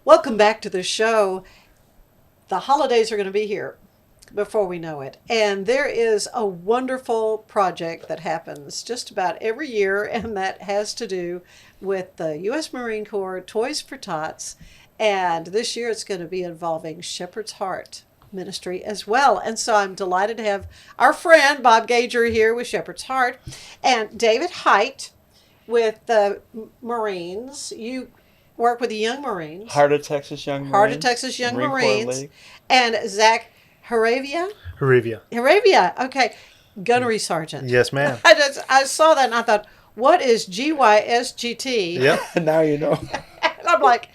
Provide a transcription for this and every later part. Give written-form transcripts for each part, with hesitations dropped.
Welcome back to the show. The holidays are going to be here before we know it. And there is a wonderful project that happens just about every year, and that has to do with the U.S. Marine Corps Toys for Tots. And this year it's going to be involving Shepherd's Heart Ministry as well. And so I'm delighted to have our friend Bob Gager here with Shepherd's Heart and David Haight with the Marines. You work with the Young Marines. Heart of Texas Young Marines. Heart of Texas Young Marines. And Zach Herevia? Herevia. Okay. Gunnery Sergeant. Yes, ma'am. I saw that and I thought, what is GYSGT? Yep. Now you know. And I'm like,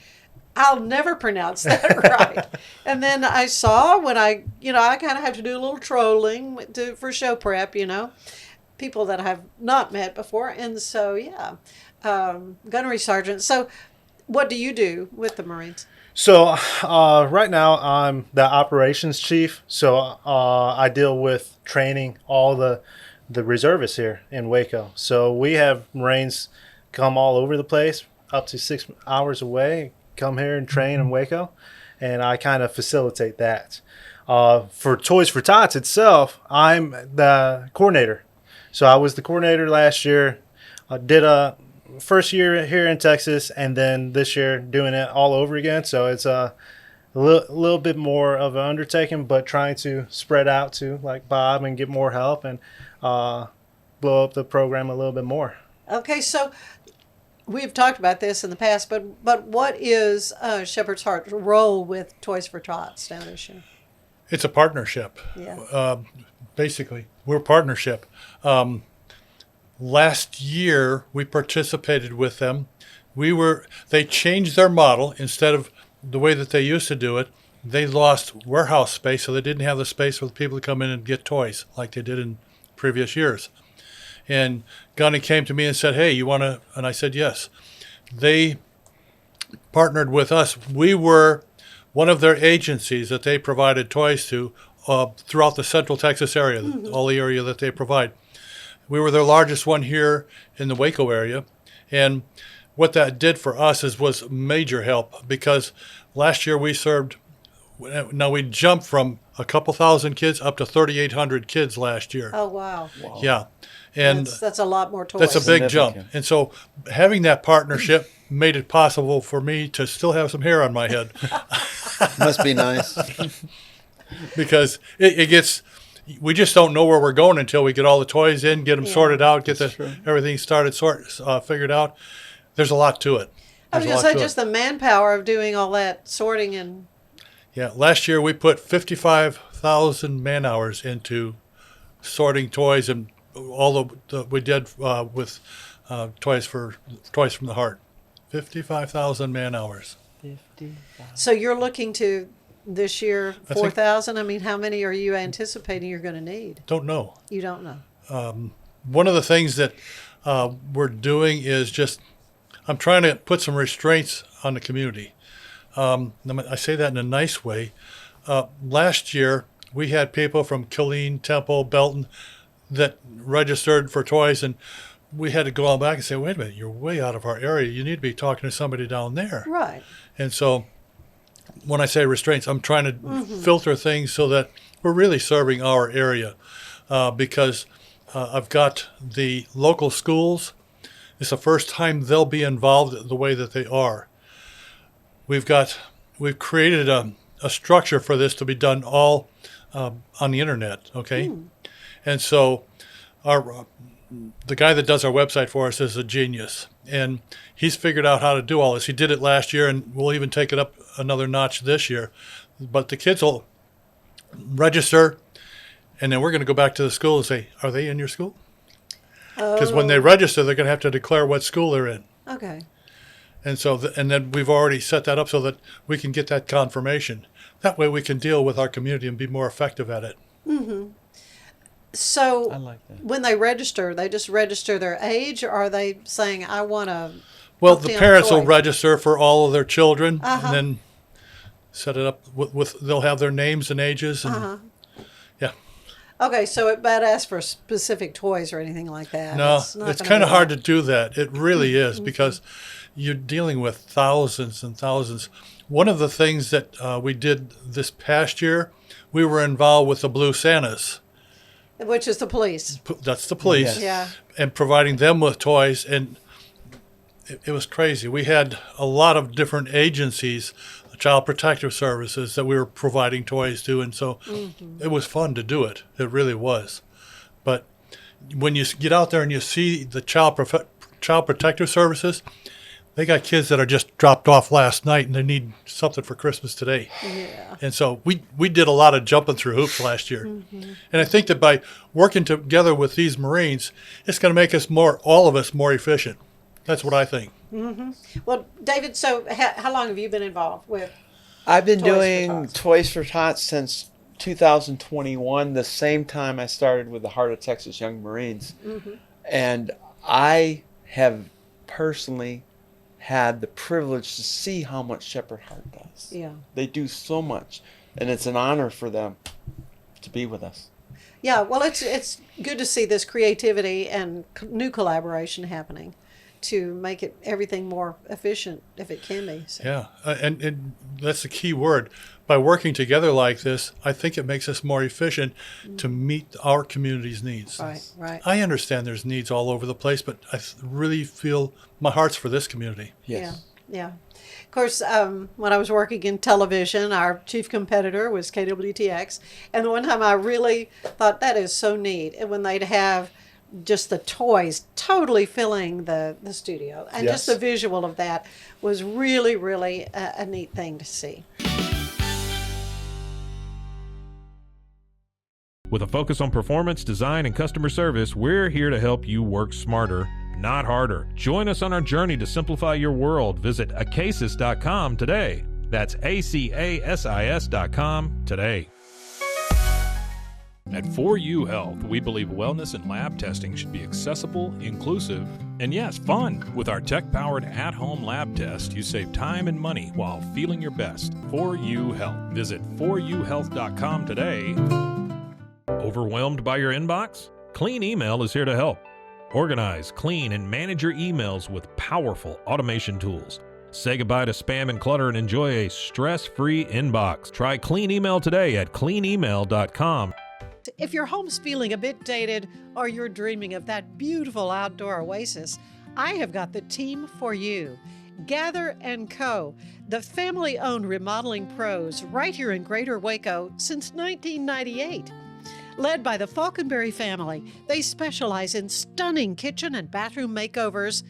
I'll never pronounce that right. And then I saw when I kind of have to do a little trolling for show prep, people that I have not met before. And so, Gunnery Sergeant. So what do you do with the Marines? So right now I'm the operations chief. So I deal with training all the reservists here in Waco. So we have Marines come all over the place, up to 6 hours away, come here and train in Waco, and I kind of facilitate that. For Toys for Tots itself, I'm the coordinator. So I was the coordinator last year. I did a first year here in Texas, and then this year doing it all over again. So it's a little bit more of an undertaking, but trying to spread out to like Bob and get more help and blow up the program a little bit more. Okay, so we've talked about this in the past, but what is Shepherd's Heart's role with Toys for Tots down this year? It's a partnership. Yeah. Basically, we're a partnership. Last year, we participated with them. They changed their model. Instead of the way that they used to do it, they lost warehouse space, so they didn't have the space for the people to come in and get toys like they did in previous years. And Gunny came to me and said, hey, you want to? And I said, yes. They partnered with us. We were one of their agencies that they provided toys to throughout the Central Texas area, all the area that they provide. We were their largest one here in the Waco area. And what that did for us was major help, because last year we served, now we jumped from a couple thousand kids up to 3,800 kids last year. Oh, wow. Yeah. And that's a lot more toys. that's a big jump. And so having that partnership made it possible for me to still have some hair on my head. Must be nice. Because it gets, we just don't know where we're going until we get all the toys in, get them sorted out, get everything started, figured out. There's a lot to it. I was going to say just the manpower of doing all that sorting and... Yeah, last year we put 55,000 man hours into sorting toys and all we did with Toys from the Heart. 55,000 man hours. 55. So you're looking to this year 4,000? I mean, how many are you anticipating you're going to need? Don't know. You don't know. One of the things that we're doing is just, I'm trying to put some restraints on the community. I say that in a nice way. Last year, we had people from Killeen, Temple, Belton that registered for toys, and we had to go on back and say, wait a minute, you're way out of our area. You need to be talking to somebody down there. Right. And so when I say restraints, I'm trying to filter things so that we're really serving our area, because I've got the local schools. It's the first time they'll be involved the way that they are. We've created a structure for this to be done all on the internet, okay? And so the guy that does our website for us is a genius, and he's figured out how to do all this. He did it last year, and we'll even take it up another notch this year. But the kids will register, and then we're going to go back to the school and say, are they in your school? Because when they register, they're going to have to declare what school they're in. Okay. And so, and then we've already set that up so that we can get that confirmation. That way we can deal with our community and be more effective at it. Mm-hmm. So I like that. when they register, they just register their age, or are they saying, I want to... Well, the parents will register for all of their children, Uh-huh. and then set it up with they'll have their names and ages. And, Uh-huh. Yeah. Okay, so it might ask for specific toys or anything like that. No, not it's gonna kind of be hard like- to do that. It really is, because you're dealing with thousands and thousands. one of the things that we did this past year, we were involved with the Blue Santas. Which is the police. That's the police. Yes. Yeah. And providing them with toys. And it was crazy. We had a lot of different agencies, Child Protective Services, that we were providing toys to. And so it was fun to do it. It really was. But when you get out there and you see the Child Protective Services, they got kids that are just dropped off last night and they need something for Christmas today. Yeah. And so we did a lot of jumping through hoops last year. And I think that by working together with these Marines, it's going to make us all of us more efficient. That's what I think. Well, David, so how long have you been involved with? I've been Toys for doing Tots. Toys for Tots since 2021, the same time I started with the Heart of Texas Young Marines. And I have personally had the privilege to see how much Shepherd Heart does. Yeah. They do so much, and it's an honor for them to be with us. Yeah, well, it's good to see this creativity and new collaboration happening to make it everything more efficient if it can be. So. Yeah. And that's the key word. By working together like this, I think it makes us more efficient to meet our community's needs. Right. I understand there's needs all over the place, but I really feel my heart's for this community. Yes. Yeah. Of course, when I was working in television, our chief competitor was KWTX. And the one time I really thought that is so neat. And when they'd have just the toys totally filling the studio. And just the visual of that was really, really a neat thing to see. With a focus on performance, design, and customer service, we're here to help you work smarter, not harder. Join us on our journey to simplify your world. Visit acasis.com today. That's ACASIS.com today. At 4U Health, we believe wellness and lab testing should be accessible, inclusive, and yes, fun. With our tech-powered at-home lab test, you save time and money while feeling your best. 4U Health. Visit 4uhealth.com today. Overwhelmed by your inbox? Clean Email is here to help. Organize, clean, and manage your emails with powerful automation tools. Say goodbye to spam and clutter and enjoy a stress-free inbox. Try Clean Email today at cleanemail.com. If your home's feeling a bit dated or you're dreaming of that beautiful outdoor oasis, I have got the team for you. Gather & Co., the family-owned remodeling pros right here in Greater Waco since 1998. Led by the Falconberry family, they specialize in stunning kitchen and bathroom makeovers.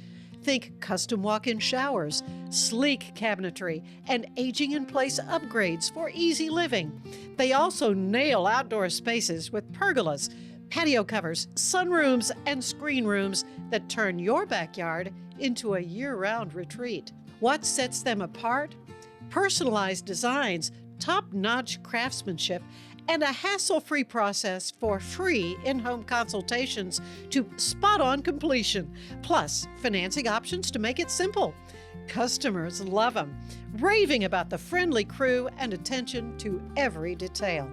Think custom walk-in showers, sleek cabinetry, and aging-in-place upgrades for easy living. They also nail outdoor spaces with pergolas, patio covers, sunrooms, and screen rooms that turn your backyard into a year-round retreat. What sets them apart? Personalized designs, top-notch craftsmanship, and a hassle-free process for free in-home consultations to spot-on completion, plus financing options to make it simple. Customers love them, raving about the friendly crew and attention to every detail.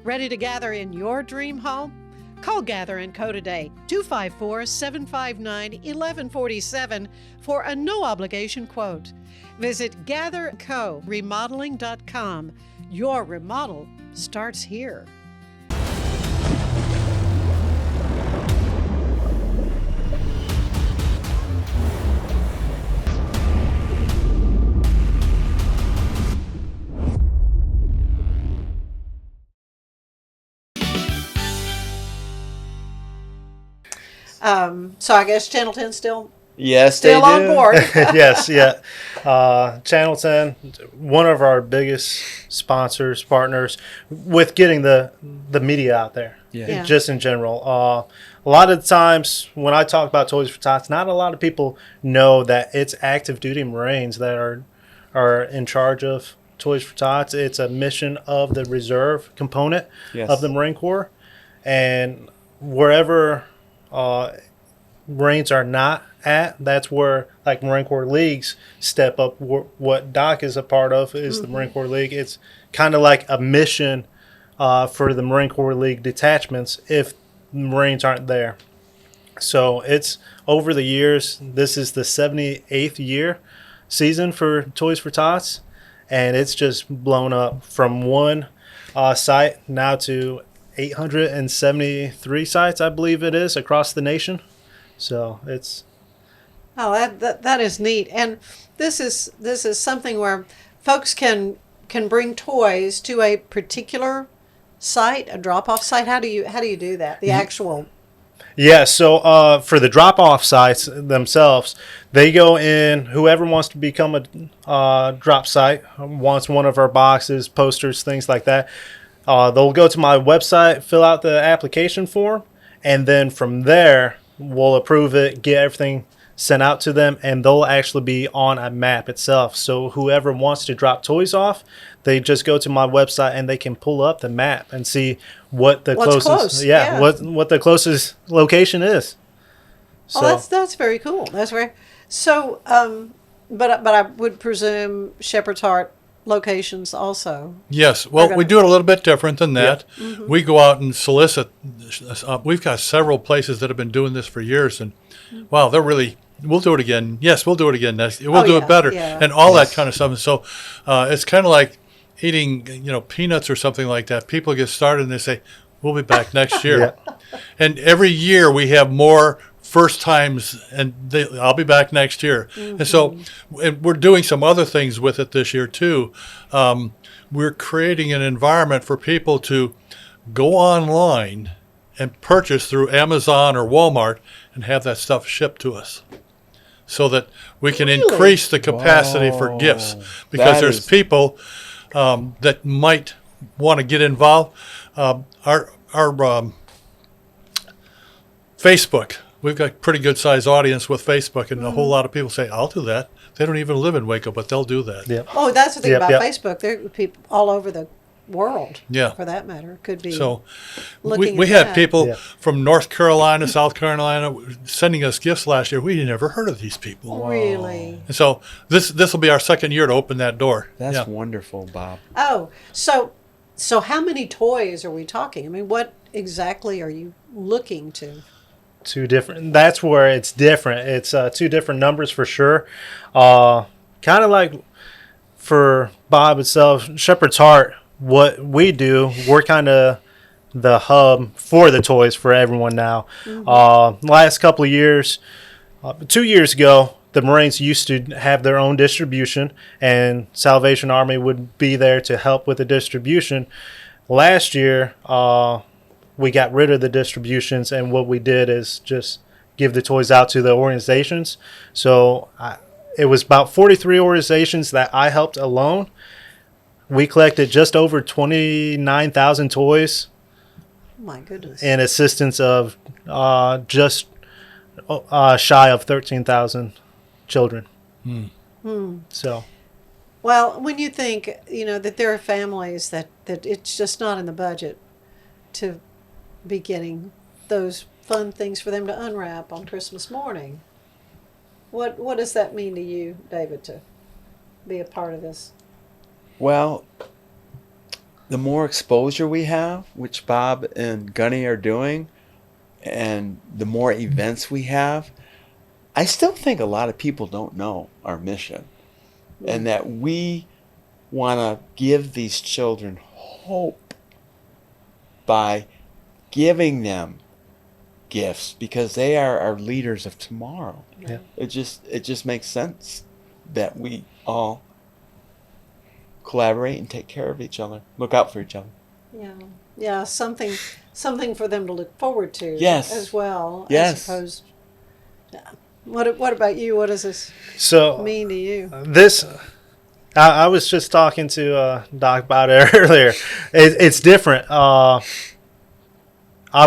Ready to gather in your dream home? Call Gather & Co. today, 254-759-1147 for a no-obligation quote. Visit GatherCoRemodeling.com. Your remodel starts here. So I guess Channel 10 still Yes, still they on do. board. Yes, yeah. Channel 10, one of our biggest sponsors, partners, with getting the media out there, Yeah. just in general. A lot of the times when I talk about Toys for Tots, not a lot of people know that it's active duty Marines that are in charge of Toys for Tots. It's a mission of the reserve component Yes. of the Marine Corps. And wherever Marines are not at, that's where like Marine Corps leagues step up. What Doc is a part of is the Marine Corps League. It's kind of like a mission for the Marine Corps League detachments if Marines aren't there. So it's over the years. This is the 78th year season for Toys for Tots, and it's just blown up from one site now to 873 sites, I believe it is, across the nation. So it's that is neat. And this is something where folks can bring toys to a particular site, a drop-off site. How do you do that? The actual. Yeah, so for the drop-off sites themselves, they go in, whoever wants to become a drop site, wants one of our boxes, posters, things like that, they'll go to my website, fill out the application form, and then from there, we'll approve it, get everything sent out to them, and they'll actually be on a map itself. So whoever wants to drop toys off, they just go to my website and they can pull up the map and see what the What's closest, close, yeah. what the closest location is. So, That's very cool. That's very so. But I would presume Shepherd's Heart locations also. Yes. Well, we do it a little bit different than that. Mm-hmm. We go out and solicit. We've got several places that have been doing this for years, and wow, they're really. We'll do it again. Yes, we'll do it again next. We'll do it better, and all that kind of stuff. And so it's kind of like eating, peanuts or something like that. People get started and they say, "We'll be back next year," and every year we have more first times, and I'll be back next year. And so we're doing some other things with it this year too. We're creating an environment for people to go online and purchase through Amazon or Walmart and have that stuff shipped to us, so that we can increase the capacity for gifts, because there's people that might want to get involved. Our Facebook, we've got a pretty good sized audience with Facebook, and a whole lot of people say, "I'll do that." They don't even live in Waco, but they'll do that. Yep. Oh, that's the thing Yep, about yep. Facebook. There are people all over the world. Yeah. For that matter, could be. So looking we at had that. people from North Carolina, South Carolina sending us gifts last year. We never heard of these people. Really. And so this will be our second year to open that door. That's wonderful, Bob. Oh, so how many toys are we talking? I mean, what exactly are you looking to? two different. That's where it's different. It's two different numbers for sure. Kind of like for Bob itself, Shepherd's Heart. What we do, we're kind of the hub for the toys for everyone now. Last couple of years, 2 years ago, the Marines used to have their own distribution, and Salvation Army would be there to help with the distribution. Last year, we got rid of the distributions, and what we did is just give the toys out to the organizations. So it was about 43 organizations that I helped alone. We collected just over 29,000 toys. Oh my goodness. In assistance of just shy of 13,000 children. So, Well, when you think, that there are families that it's just not in the budget to be getting those fun things for them to unwrap on Christmas morning, what does that mean to you, David, to be a part of this? Well, the more exposure we have, which Bob and Gunny are doing, and the more events we have, I still think a lot of people don't know our mission, and that we want to give these children hope by giving them gifts, because they are our leaders of tomorrow. Yeah. It just makes sense that we all collaborate and take care of each other, look out for each other. Yeah, something for them to look forward to. Yes. As well. Yes. As opposed. What about you? What does this so mean to you? this, I was just talking to Doc about it earlier. It's different. I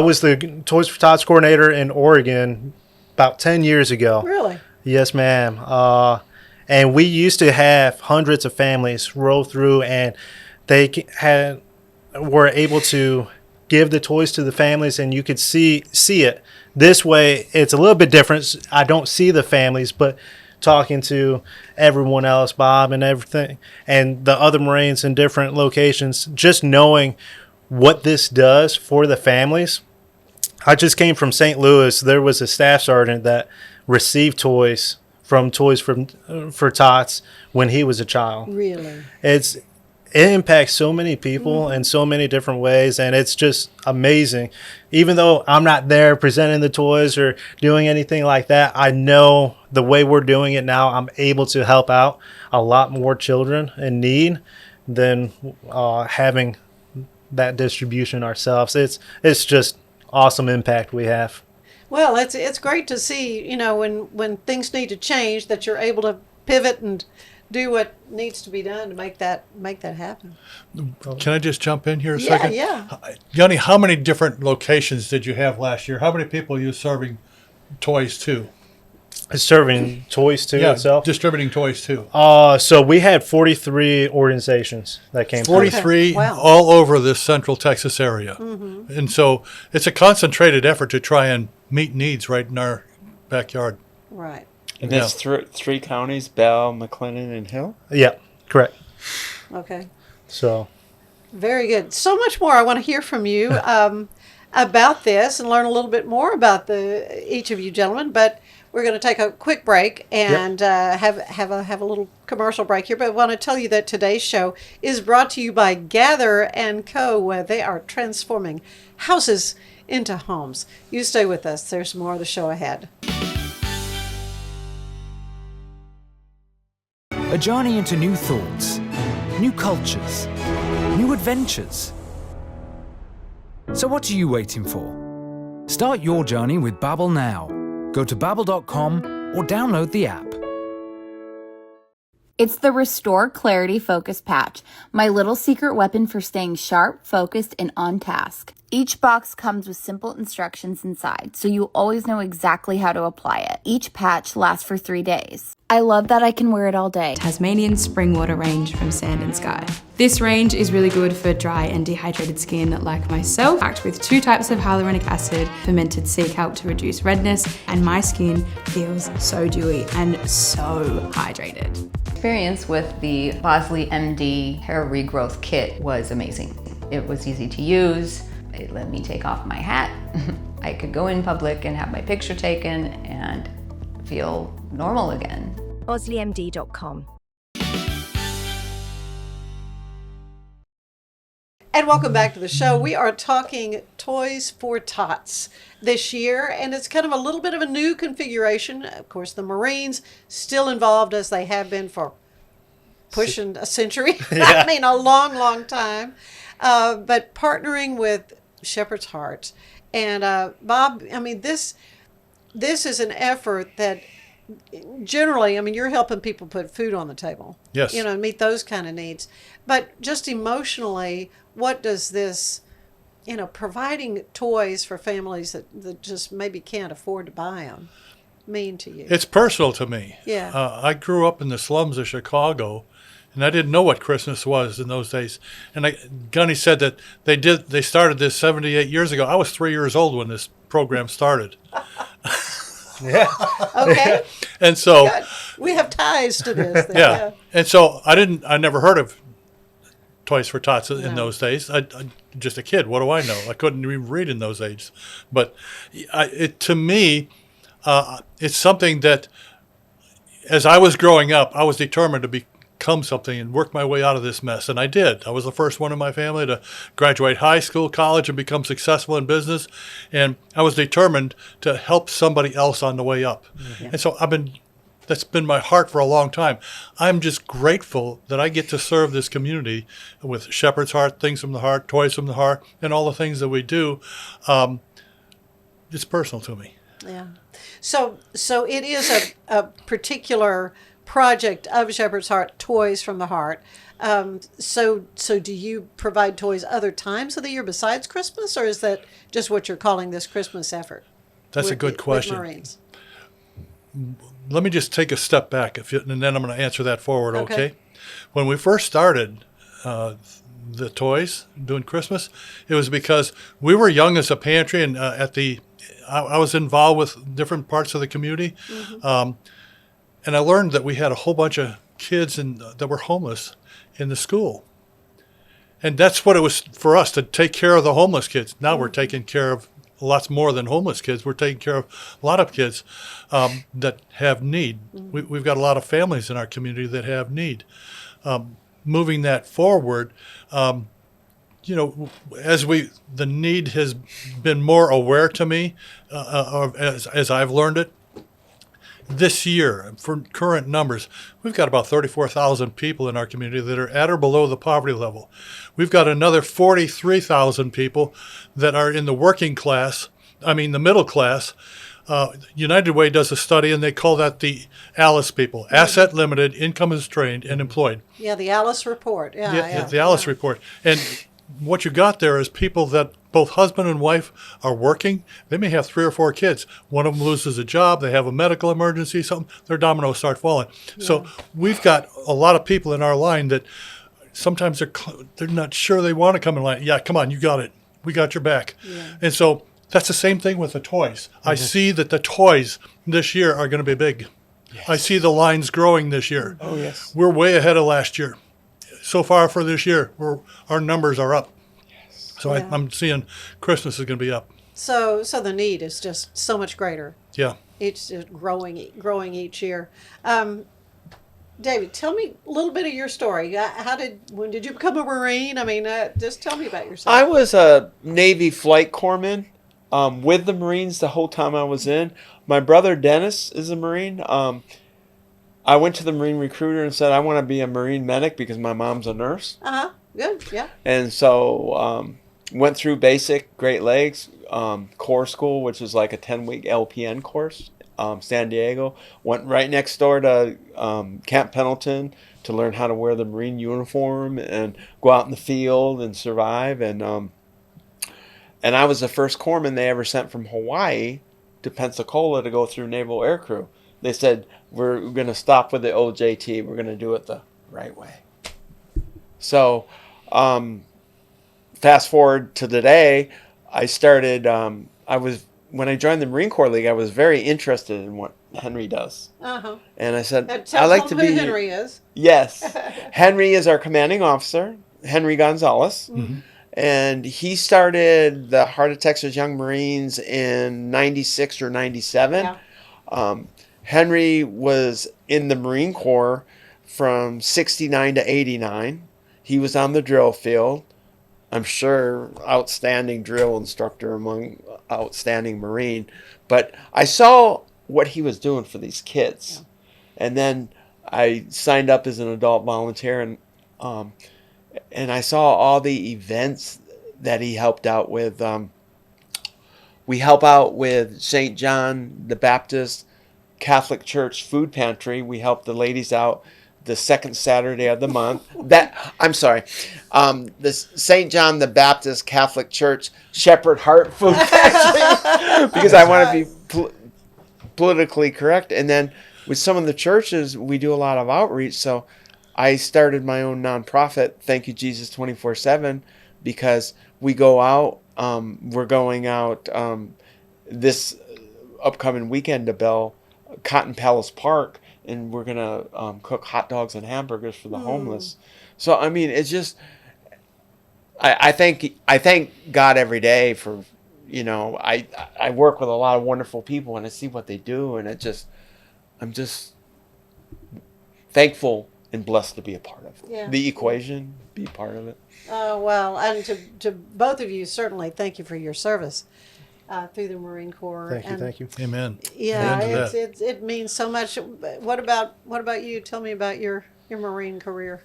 was the Toys for Tots coordinator in Oregon about 10 years ago. Really? Yes, ma'am. And we used to have hundreds of families roll through, and they were able to give the toys to the families, and you could see it. This way, it's a little bit different. I don't see the families, but talking to everyone else, Bob and everything, and the other Marines in different locations, just knowing what this does for the families. I just came from St. Louis. There was a staff sergeant that received toys from Toys for Tots when he was a child. Really? It impacts so many people in so many different ways, and it's just amazing. Even though I'm not there presenting the toys or doing anything like that, I know the way we're doing it now, I'm able to help out a lot more children in need than having that distribution ourselves. It's just awesome impact we have. Well, it's great to see, you know, when things need to change, that you're able to pivot and do what needs to be done to make that happen. Can I just jump in here a Yeah, second? yeah. Yanni, how many different locations did you have last year? How many people are you serving toys to? Serving toys to itself. Distributing toys to. So we had 43 organizations that came through. 43 Okay. Wow. all over this central Texas area. And so it's a concentrated effort to try and meet needs right in our backyard. Right. And that's three counties: Bell, McLennan, and Hill. Yeah, correct. Okay. So Very good. So much more I want to hear from you about this and learn a little bit more about each of you gentlemen. But we're going to take a quick break and have a little commercial break here. But I want to tell you that today's show is brought to you by Gather & Co. They are transforming houses into homes. You stay with us. There's more of the show ahead. A journey into new thoughts, new cultures, new adventures. So what are you waiting for? Start your journey with Babbel now. Go to babbel.com or download the app. It's the Restore Clarity Focus Patch, my little secret weapon for staying sharp, focused, and on task. Each box comes with simple instructions inside, so you always know exactly how to apply it. Each patch lasts for 3 days. I love that I can wear it all day. Tasmanian spring water range from Sand and Sky. This range is really good for dry and dehydrated skin like myself, packed with 2 types of hyaluronic acid, fermented sea kelp to reduce redness, and my skin feels so dewy and so hydrated. Experience with the Bosley MD hair regrowth kit was amazing. It was easy to use. It let me take off my hat. I could go in public and have my picture taken and feel normal again. BosleyMD.com. And welcome back to the show. We are talking Toys for Tots this year, and it's kind of a little bit of a new configuration. Of course, the Marines still involved as they have been for pushing a century. I mean, a long, long time. But partnering with Shepherd's Heart. And Bob, I mean, this is an effort that generally, I mean, you're helping people put food on the table. Yes. You know, meet those kind of needs. But just emotionally, what does this, you know, providing toys for families that just maybe can't afford to buy them mean to you? It's personal to me. Yeah. I grew up in the slums of Chicago, and I didn't know what Christmas was in those days. And Gunny said that they started this 78 years ago. I was 3 years old when this program started. yeah. Okay. And so Good. We have ties to this. Then. yeah. And so I never heard of Toys for Tots in those days. I just a kid. What do I know? I couldn't even read in those ages. But to me, it's something that, as I was growing up, I was determined to become something and work my way out of this mess. And I did. I was the first one in my family to graduate high school, college, and become successful in business. And I was determined to help somebody else on the way up. Mm-hmm. And so that's been my heart for a long time. I'm just grateful that I get to serve this community with Shepherd's Heart, Things from the Heart, Toys from the Heart, and all the things that we do. It's personal to me. Yeah. So it is a particular project of Shepherd's Heart, Toys from the Heart. So do you provide toys other times of the year besides Christmas, or is that just what you're calling this Christmas effort? That's a good question. With Marines? Let me just take a step back, and then I'm going to answer that forward, okay? When we first started the toys, doing Christmas, it was because we were young as a pantry, and I was involved with different parts of the community, and I learned that we had a whole bunch of kids that were homeless in the school. And that's what it was for us, to take care of the homeless kids. Now we're taking care of lots more than homeless kids. We're taking care of a lot of kids that have need. We've got a lot of families in our community that have need. Moving that forward, the need has been more aware to me as I've learned it. This year, for current numbers, we've got about 34,000 people in our community that are at or below the poverty level. We've got another 43,000 people that are in the the middle class. United Way does a study, and they call that the ALICE people, asset limited, income constrained, and employed. Yeah, the Alice report. Yeah. The ALICE report. And what you got there is people that both husband and wife are working. They may have 3 or 4 kids. One of them loses a job. They have a medical emergency, something. Their dominoes start falling. Yeah. So we've got a lot of people in our line that sometimes they're not sure they want to come in line. Yeah, come on, you got it. We got your back. Yeah. And so that's the same thing with the toys. Mm-hmm. I see that the toys this year are going to be big. Yes. I see the lines growing this year. Oh, yes. We're way ahead of last year. So far for this year, our numbers are up. Yes. So yeah. I'm seeing Christmas is going to be up. So the need is just so much greater. Yeah. It's just growing each year. David, tell me a little bit of your story. When did you become a Marine? I mean, just tell me about yourself. I was a Navy flight corpsman with the Marines the whole time I was in. My brother Dennis is a Marine. I went to the Marine recruiter and said, I want to be a Marine medic because my mom's a nurse. Uh-huh. Good, yeah. And so went through basic Great Lakes, Corps School, which is like a 10-week LPN course, San Diego. Went right next door to Camp Pendleton to learn how to wear the Marine uniform and go out in the field and survive. And I was the first corpsman they ever sent from Hawaii to Pensacola to go through Naval Aircrew. They said, we're going to stop with the OJT. We're going to do it the right way. So fast forward to today, I started, when I joined the Marine Corps League, I was very interested in what Henry does. Uh-huh. And I said, I'd like to be... who Henry is. Yes. Henry is our commanding officer, Henry Gonzalez. Mm-hmm. And he started the Heart of Texas Young Marines in 96 or 97. Yeah. Henry was in the Marine Corps from 69 to 89. He was on the drill field. I'm sure outstanding drill instructor among outstanding Marine. But I saw what he was doing for these kids. Yeah. And then I signed up as an adult volunteer, and I saw all the events that he helped out with. We help out with St. John the Baptist Catholic Church food pantry. We help the ladies out the second Saturday of the month. The St. John the Baptist Catholic Church Shepherd Heart food pantry because I want to be politically correct. And then with some of the churches, we do a lot of outreach. So I started my own nonprofit, Thank You Jesus 24/7, because we go out. We're going out this upcoming weekend to Bell Cotton Palace Park, and we're gonna cook hot dogs and hamburgers for the homeless. So I mean, it's just I thank God every day for, I work with a lot of wonderful people and I see what they do, and I'm just thankful and blessed to be a part of the equation, be part of it. Well, and to both of you, certainly thank you for your service through the Marine Corps. Thank you. Amen. Yeah, it means so much. What about you? Tell me about your Marine career.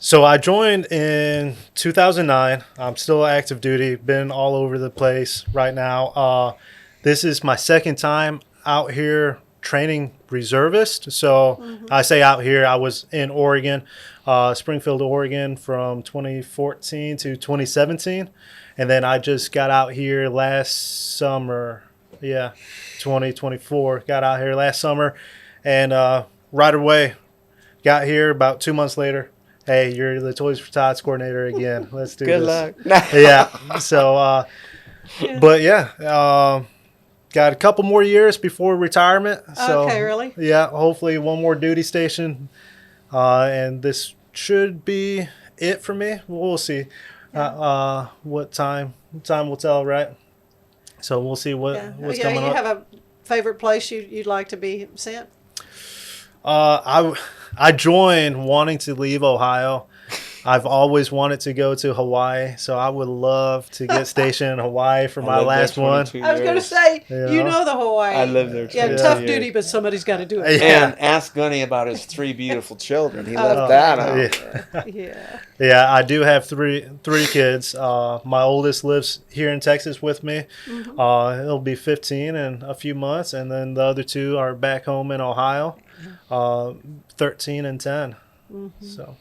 So I joined in 2009. I'm still active duty. Been all over the place right now. This is my second time out here training reservist. So I say out here, I was in Oregon, Springfield, Oregon from 2014 to 2017. And then I just got out here last summer. 2024. Got out here last summer. And right away, got here about 2 months later. Hey, you're the Toys for Tots coordinator again. Let's do this. Good luck. Yeah. So, got a couple more years before retirement. So, okay, really? Yeah, hopefully one more duty station. And this should be it for me. We'll see. What time? Time will tell, right? So we'll see what's coming You up. have a favorite place you'd like to be sent? I joined wanting to leave Ohio. I've always wanted to go to Hawaii, so I would love to get stationed in Hawaii for my last one. I was going to say, Yeah. you know the Hawaii. I lived there Yeah, 22 tough years. duty, but somebody's got to do it. And ask Gunny about his 3 beautiful children. He left that out. Yeah. Yeah, I do have three kids. My oldest lives here in Texas with me. He'll be 15 in a few months, and then the other 2 are back home in Ohio, 13 and 10. So,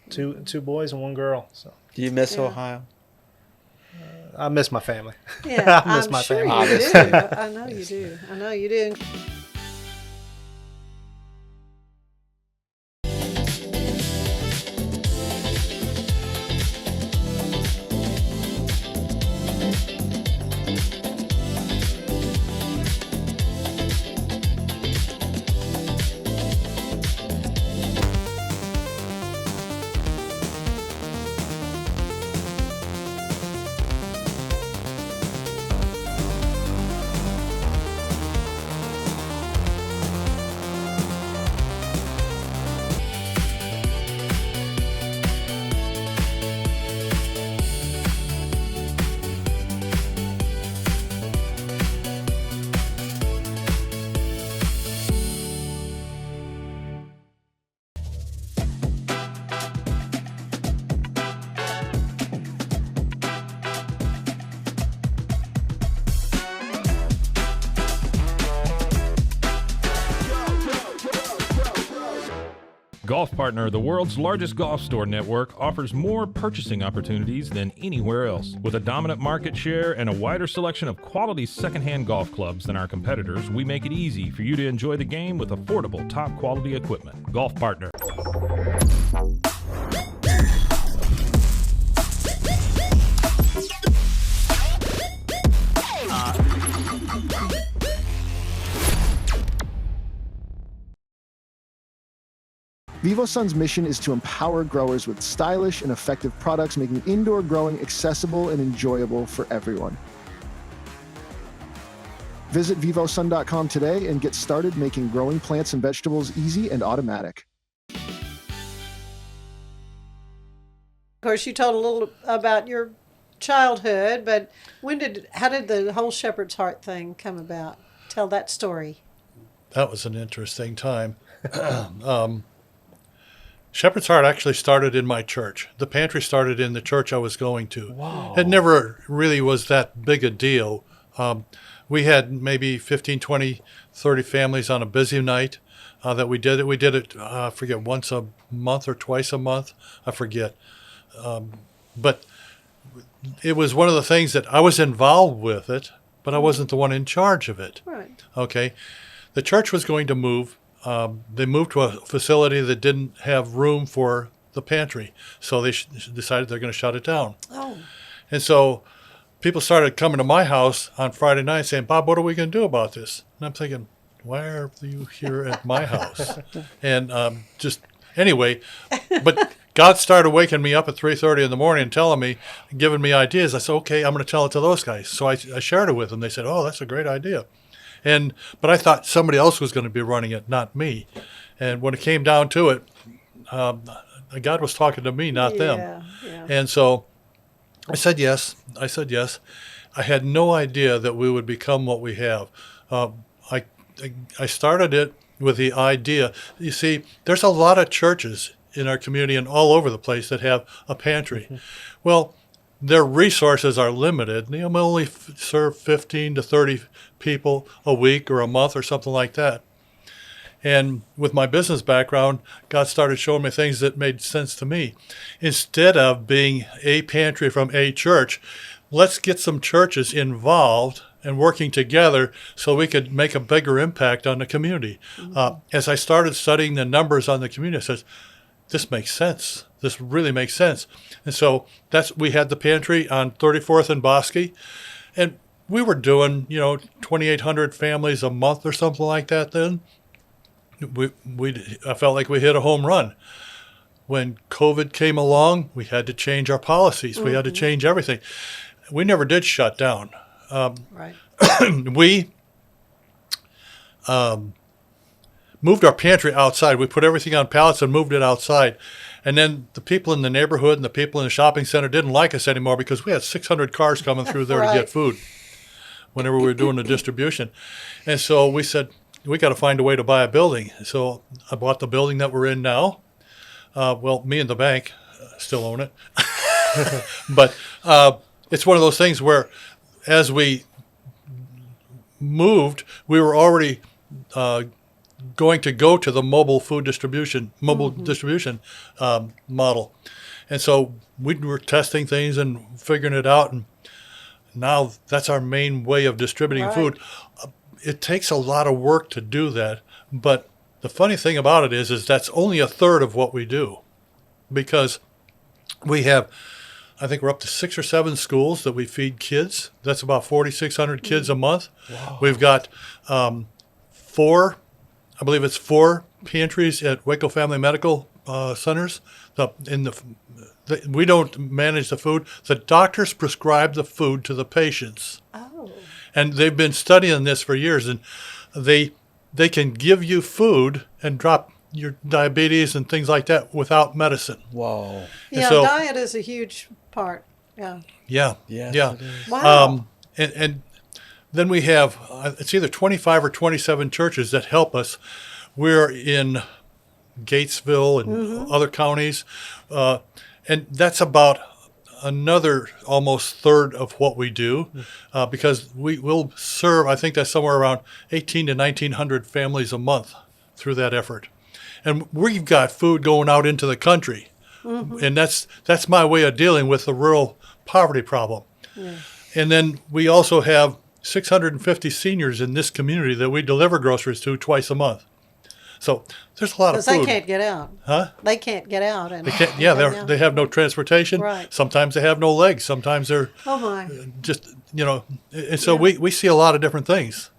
two boys and 1 girl. So, Do you miss Ohio? I miss my family. Yeah, I miss I'm my sure family. you do. I know you do. I know you do. Golf Partner, the world's largest golf store network, offers more purchasing opportunities than anywhere else. With a dominant market share and a wider selection of quality secondhand golf clubs than our competitors, we make it easy for you to enjoy the game with affordable, top-quality equipment. Golf Partner. VivoSun's mission is to empower growers with stylish and effective products, making indoor growing accessible and enjoyable for everyone. Visit vivosun.com today and get started making growing plants and vegetables easy and automatic. Of course, you told a little about your childhood, but how did the whole Shepherd's Heart thing come about? Tell that story. That was an interesting time. Shepherd's Heart actually started in my church. The pantry started in the church I was going to. Wow. It never really was that big a deal. We had maybe 15, 20, 30 families on a busy night that we did it. We did it, I forget, once a month or twice a month. I forget. But it was one of the things that I was involved with it, but I wasn't the one in charge of it. Right. Okay. The church was going to move. They moved to a facility that didn't have room for the pantry, so they decided they're going to shut it down. Oh. And so people started coming to my house on Friday night saying, "Bob, what are we going to do about this?" And I'm thinking, why are you here at my house? And just anyway, but God started waking me up at 3:30 in the morning and telling me, giving me ideas. I said, okay, I'm going to tell it to those guys. So I shared it with them. They said, oh, that's a great idea. But I thought somebody else was going to be running it, not me. And when it came down to it, God was talking to me, not them. Yeah. And so I said yes. I had no idea that we would become what we have. I started it with the idea. You see, there's a lot of churches in our community and all over the place that have a pantry. Mm-hmm. Well, their resources are limited. They only serve 15 to 30 people a week or a month or something like that. And with my business background, God started showing me things that made sense to me. Instead of being a pantry from a church, let's get some churches involved and working together so we could make a bigger impact on the community. Mm-hmm. As I started studying the numbers on the community, I said, this makes sense. This really makes sense. And so we had the pantry on 34th and Bosque, and we were doing, 2,800 families a month or something like that then. I felt like we hit a home run. when COVID came along, we had to change our policies. We had to change everything. We never did shut down. Right. We moved our pantry outside. We put everything on pallets and moved it outside. And then the people in the neighborhood and the people in the shopping center didn't like us anymore because we had 600 cars coming through there to Right. get food whenever we were doing the distribution. And so we said, we got to find a way to buy a building. So I bought the building that we're in now. Well, me and the bank still own it. But it's one of those things where as we moved, we were already going to go to the mobile distribution model. And so we were testing things and figuring it out. And now that's our main way of distributing Right. food. It takes a lot of work to do that. But the funny thing about it is that's only a third of what we do, because we have, I think we're up to 6 or 7 schools that we feed kids. That's about 4,600 kids a month. Wow. We've got 4 pantries at Waco Family Medical Centers. We don't manage the food. The doctors prescribe the food to the patients. Oh. And they've been studying this for years, and they can give you food and drop your diabetes and things like that without medicine. Whoa. Yeah, so, diet is a huge part. Yeah. Yeah. Yes, Yeah. it is. Wow. And then we have, it's either 25 or 27 churches that help us. We're in Gatesville and other counties. And that's about another almost third of what we do, because we will serve, I think that's somewhere around 18 to 1,900 families a month through that effort. And we've got food going out into the country. And that's my way of dealing with the rural poverty problem. Yeah. And then we also have 650 seniors in this community that we deliver groceries to twice a month. So there's a lot of food. Because they can't get out. Huh? They can't get out. And They can't. Yeah, they have no transportation. Right. Sometimes they have no legs. Sometimes they're Oh, my. just, and so we see a lot of different things.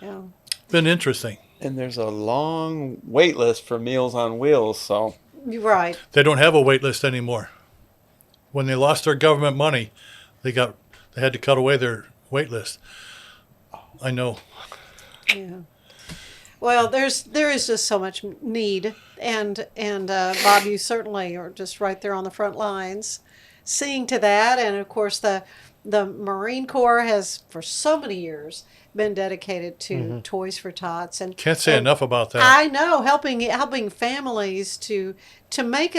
Yeah. Been interesting. And there's a long wait list for Meals on Wheels, so. You're right. They don't have a wait list anymore. When they lost their government money, they had to cut away their wait list. I know. Yeah. Well, there is just so much need, and Bob, you certainly are just right there on the front lines, seeing to that, and of course the Marine Corps has for so many years been dedicated to Toys for Tots, and Can't say enough about that. I know, helping families to make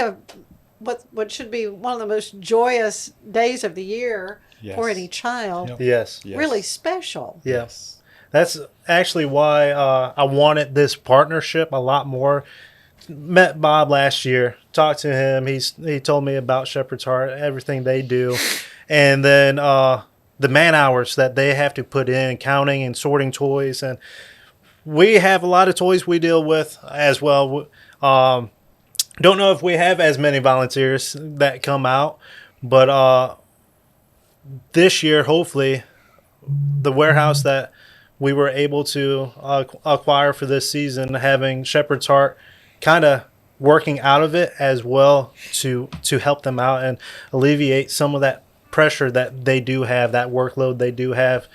what should be one of the most joyous days of the year for any child. Yep. Yes. Really special. Yes. That's actually why I wanted this partnership a lot more. Met Bob last year, talked to him. He told me about Shepherd's Heart, everything they do. And then the man hours that they have to put in, counting and sorting toys. And we have a lot of toys we deal with as well. Don't know if we have as many volunteers that come out. But this year, hopefully, the warehouse that we were able to acquire for this season, having Shepherd's Heart kind of working out of it as well to help them out and alleviate some of that pressure that they do have, that workload they do have.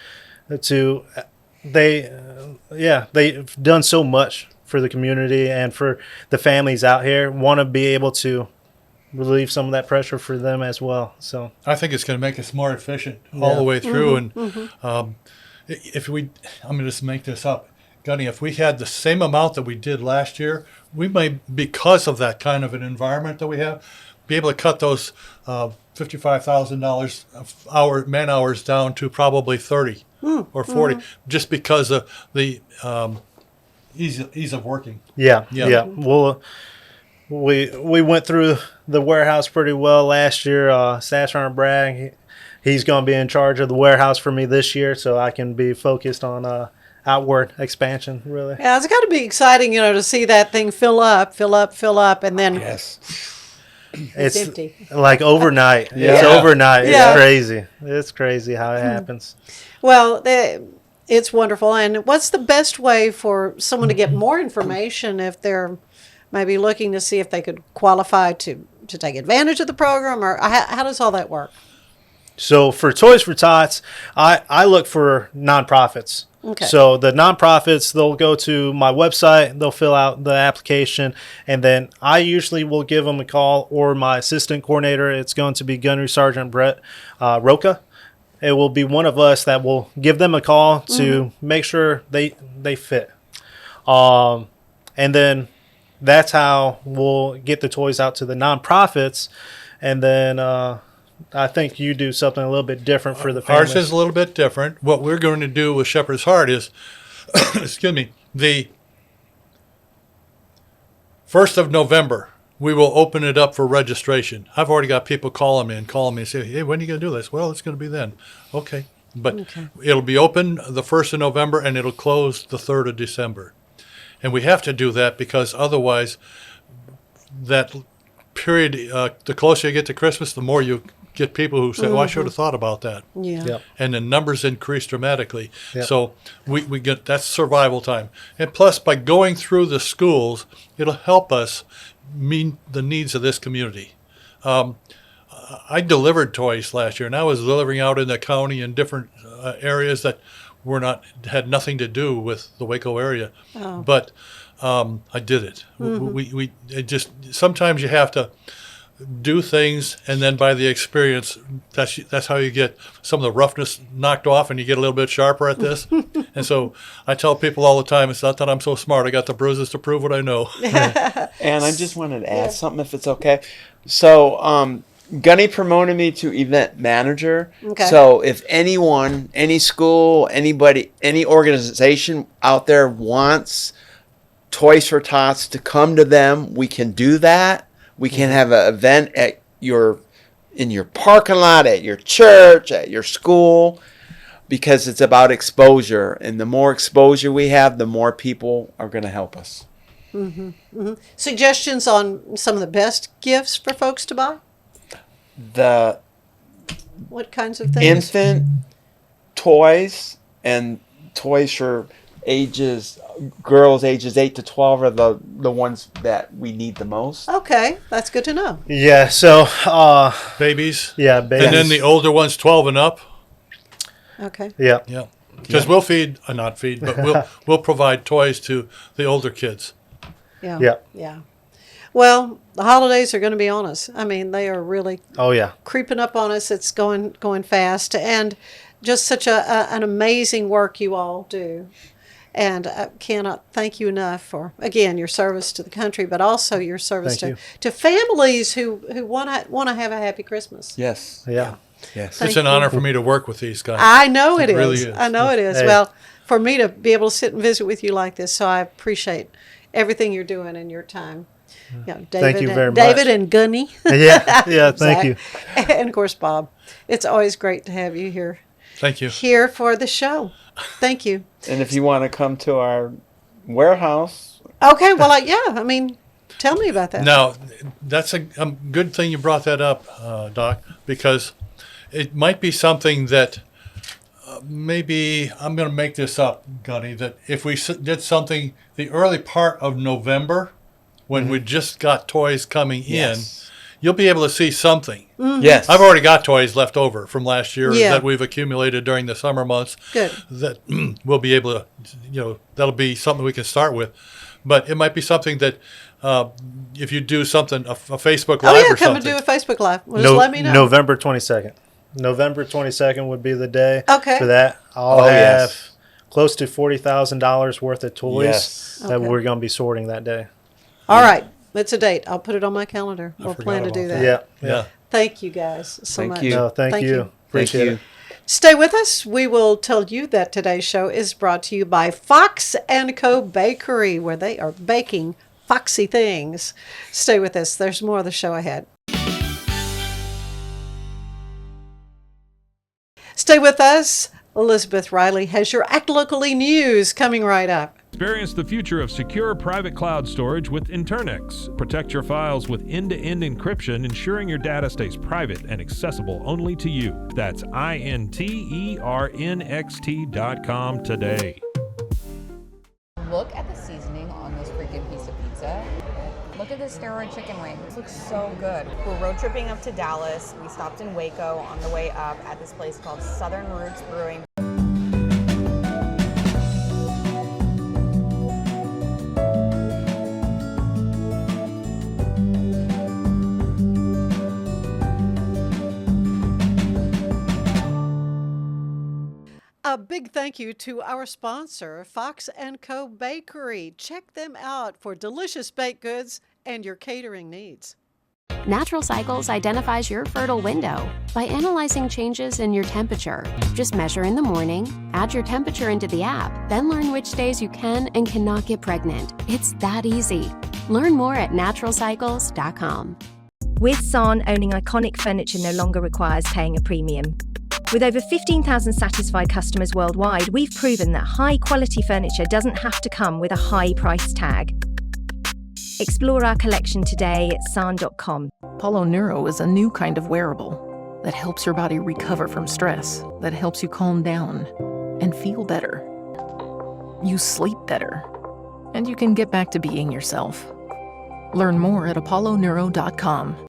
They've done so much for the community and for the families out here. Want to be able to relieve some of that pressure for them as well. So I think it's going to make us more efficient all the way through. And I'm going to just make this up, Gunny, if we had the same amount that we did last year, we may, because of that kind of an environment that we have, be able to cut those $55,000 man hours down to probably 30 or 40, just because of the ease of working. Yeah. Well, we went through the warehouse pretty well last year. Sasha Bragg, he's going to be in charge of the warehouse for me this year, so I can be focused on outward expansion, really. Yeah, it's got to be exciting, to see that thing fill up, and then it's empty. Like overnight. Yeah. It's overnight. Yeah. It's crazy. It's crazy how it happens. Well, it's wonderful. And what's the best way for someone to get more information if they're maybe looking to see if they could qualify to take advantage of the program, or how does all that work? So for Toys for Tots, I look for nonprofits. Okay. So the nonprofits, they'll go to my website, they'll fill out the application, and then I usually will give them a call, or my assistant coordinator, it's going to be Gunnery Sergeant Brett Roca. It will be one of us that will give them a call to make sure they fit. And then that's how we'll get the toys out to the nonprofits. And then I think you do something a little bit different for the families. Ours is a little bit different. What we're going to do with Shepherd's Heart is, excuse me, the 1st of November, we will open it up for registration. I've already got people calling me and say, hey, when are you going to do this? Well, it's going to be then. Okay. But it'll be open the 1st of November, and it'll close the 3rd of December. And we have to do that because otherwise that period, the closer you get to Christmas, the more you get people who say, oh, I should have thought about that. Yeah. Yep. And the numbers increase dramatically. Yep. So we get, that's survival time. And plus, by going through the schools, it'll help us meet the needs of this community. I delivered toys last year, and I was delivering out in the county in different areas that had nothing to do with the Waco area. Oh. But I did it. We it just, sometimes you have to do things, and then by the experience, that's how you get some of the roughness knocked off, and you get a little bit sharper at this. And so I tell people all the time, it's not that I'm so smart. I got the bruises to prove what I know. And I just wanted to add something, if it's okay. So Gunny promoted me to event manager. Okay. So if anyone, any school, anybody, any organization out there wants Toys for Tots to come to them, we can do that. We can have an event in your parking lot, at your church, at your school, because it's about exposure. And the more exposure we have, the more people are going to help us. Suggestions on some of the best gifts for folks to buy? What kinds of things? Infant toys and toys for girls ages 8 to 12 are the ones that we need the most. Okay, that's good to know. Yeah, so Babies. yeah, babies. And then the older ones, 12 and up. Okay. Yeah. Yeah. Because we'll feed, not feed, but we'll provide toys to the older kids. Yeah. Yeah. Yeah. Well, the holidays are going to be on us. I mean, they are really Oh yeah. creeping up on us. It's going fast, and just such an amazing work you all do. And I cannot thank you enough for, again, your service to the country, but also your service to families who want to have a happy Christmas. Yes. Yeah. Yes. It's an honor for me to work with these guys. I know it really is. is. I know it is. Hey. Well, for me to be able to sit and visit with you like this, so I appreciate everything you're doing in your time. You know, Thank you very much. David and Gunny. Yeah. Thank you. And of course, Bob. It's always great to have you here. Thank you. Here for the show. Thank you. And if you want to come to our warehouse. Okay. Well, I mean, tell me about that. Now, that's a good thing you brought that up, Doc, because it might be something that maybe I'm going to make this up, Gunny, that if we did something the early part of November, when we just got toys coming in, you'll be able to see something. Yes. I've already got toys left over from last year Yeah. that we've accumulated during the summer months. Good. That we'll be able to, that'll be something we can start with. But it might be something that if you do something, a Facebook Live or come something. and do a Facebook Live. Well, just let me know. November 22nd. November 22nd would be the day Okay. for that. I'll have yes. close to $40,000 worth of toys Yes. that Okay. we're going to be sorting that day. All right. It's a date. I'll put it on my calendar. We'll plan to forgot do about that. Yeah. Thank you guys so Thank much. you. No, thank you. Thank Appreciate you. it. Stay with us. We will tell you that today's show is brought to you by Fox & Co. Bakery, where they are baking foxy things. Stay with us. There's more of the show ahead. Stay with us. Elizabeth Riley has your Act Locally news coming right up. Experience the future of secure private cloud storage with Internix. Protect your files with end-to-end encryption, ensuring your data stays private and accessible only to you. That's internxt.com today. Look at the seasoning on this freaking piece of pizza. Look at this steroid chicken wing. This looks so good. We're road tripping up to Dallas. We stopped in Waco on the way up at this place called Southern Roots Brewing. A big thank you to our sponsor, Fox & Co. Bakery. Check them out for delicious baked goods and your catering needs. Natural Cycles identifies your fertile window by analyzing changes in your temperature. Just measure in the morning, add your temperature into the app, then learn which days you can and cannot get pregnant. It's that easy. Learn more at naturalcycles.com. With San, owning iconic furniture no longer requires paying a premium. With over 15,000 satisfied customers worldwide, we've proven that high-quality furniture doesn't have to come with a high price tag. Explore our collection today at san.com. Apollo Neuro is a new kind of wearable that helps your body recover from stress, that helps you calm down and feel better. You sleep better, and you can get back to being yourself. Learn more at apolloneuro.com.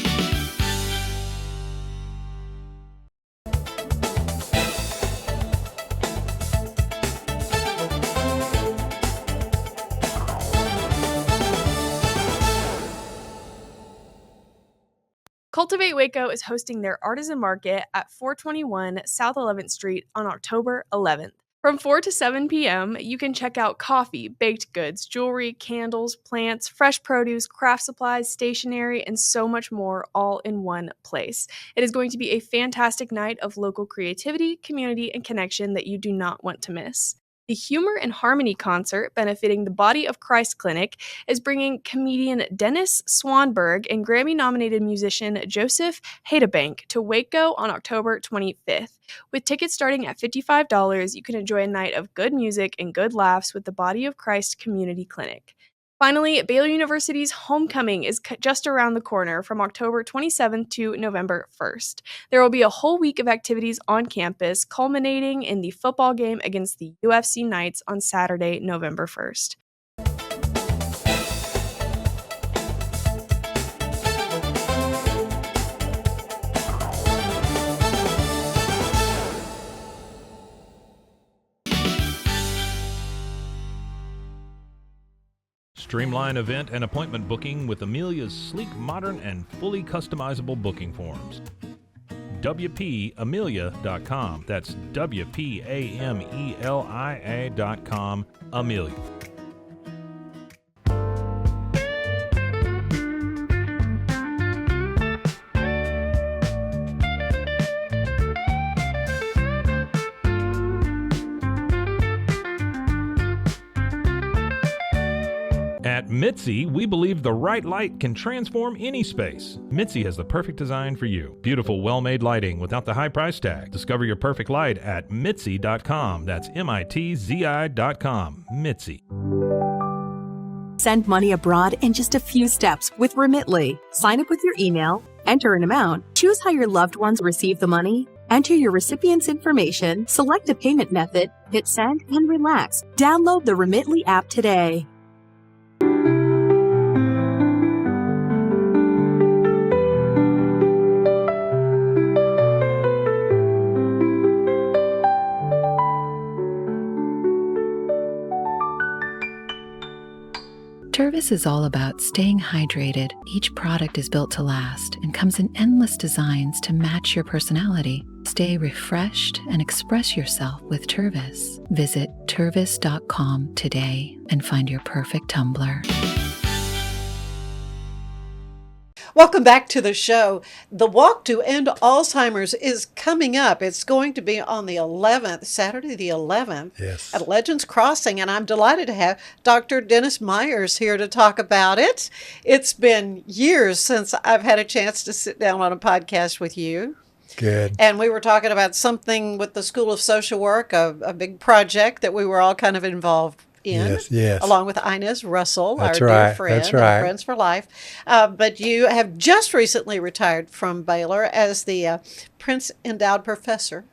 Cultivate Waco is hosting their artisan market at 421 South 11th Street on October 11th. From 4 to 7 p.m., you can check out coffee, baked goods, jewelry, candles, plants, fresh produce, craft supplies, stationery, and so much more all in one place. It is going to be a fantastic night of local creativity, community, and connection that you do not want to miss. The Humor and Harmony concert, benefiting the Body of Christ Clinic, is bringing comedian Dennis Swanberg and Grammy-nominated musician Joseph Hadebank to Waco on October 25th. With tickets starting at $55, you can enjoy a night of good music and good laughs with the Body of Christ Community Clinic. Finally, Baylor University's homecoming is just around the corner from October 27th to November 1st. There will be a whole week of activities on campus, culminating in the football game against the UFC Knights on Saturday, November 1st. Streamline event and appointment booking with Amelia's sleek, modern, and fully customizable booking forms. WPAmelia.com. That's WPAMELIA.com. Amelia. At Mitzi, we believe the right light can transform any space. Mitzi has the perfect design for you. Beautiful, well-made lighting without the high price tag. Discover your perfect light at Mitzi.com. That's MITZI.com. Mitzi. Send money abroad in just a few steps with Remitly. Sign up with your email, enter an amount, choose how your loved ones receive the money, enter your recipient's information, select a payment method, hit send, and relax. Download the Remitly app today. Tervis is all about staying hydrated. Each product is built to last and comes in endless designs to match your personality. Stay refreshed and express yourself with Tervis. Visit tervis.com today and find your perfect tumbler. Welcome back to the show. The Walk to End Alzheimer's is coming up. It's going to be on the 11th, Saturday the 11th, yes, at Legends Crossing, and I'm delighted to have Dr. Dennis Myers here to talk about it. It's been years since I've had a chance to sit down on a podcast with you. Good. And we were talking about something with the School of Social Work, a big project that we were all kind of involved in, yes. along with Inez Russell, That's our right. dear friend, That's right. and Friends for Life. But you have just recently retired from Baylor as the Prince Endowed Professor,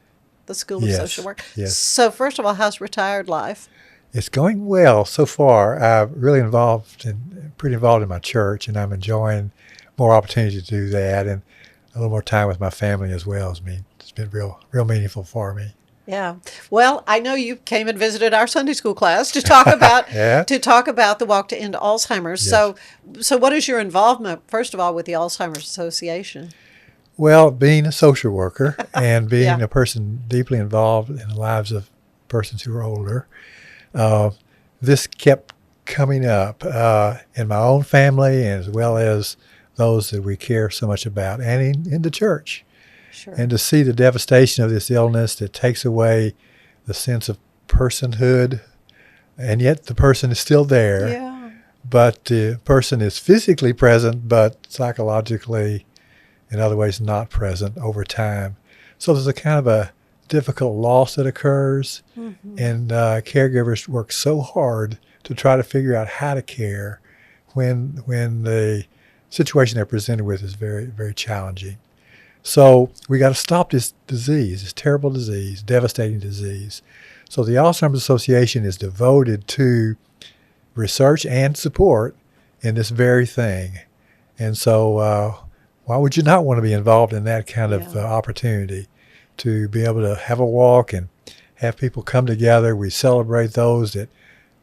the School of Social Work. Yes. So first of all, how's retired life? It's going well so far. I'm really pretty involved in my church, and I'm enjoying more opportunity to do that, and a little more time with my family as well. It's been real meaningful for me. Yeah. Well, I know you came and visited our Sunday school class to talk about the Walk to End Alzheimer's. Yes. So what is your involvement, first of all, with the Alzheimer's Association? Well, being a social worker and being Yeah. a person deeply involved in the lives of persons who are older, this kept coming up in my own family as well as those that we care so much about, and in the church. Sure. And to see the devastation of this illness that takes away the sense of personhood, and yet the person is still there. Yeah. But the person is physically present, but psychologically, in other ways, not present over time. So there's a kind of a difficult loss that occurs, and caregivers work so hard to try to figure out how to care when the situation they're presented with is very, very challenging. So we got to stop this disease, this terrible disease, devastating disease. So the Alzheimer's Association is devoted to research and support in this very thing. And so why would you not want to be involved in that kind of opportunity to be able to have a walk and have people come together? We celebrate those that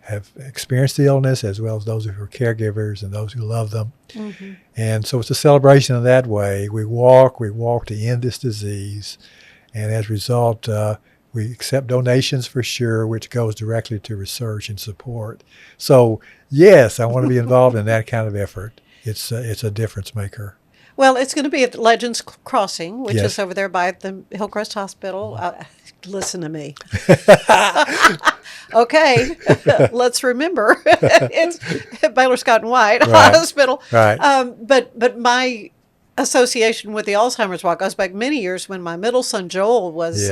have experienced the illness as well as those who are caregivers and those who love them. And so it's a celebration in that way. We walk to end this disease. And as a result, we accept donations for sure, which goes directly to research and support. So yes, I want to be involved in that kind of effort. It's a difference maker. Well, it's going to be at Legends Crossing, which Yes. is over there by the Hillcrest Hospital. Listen to me. Okay, let's remember it's Baylor Scott and White Hospital. Right. But my association with the Alzheimer's Walk goes back many years when my middle son Joel was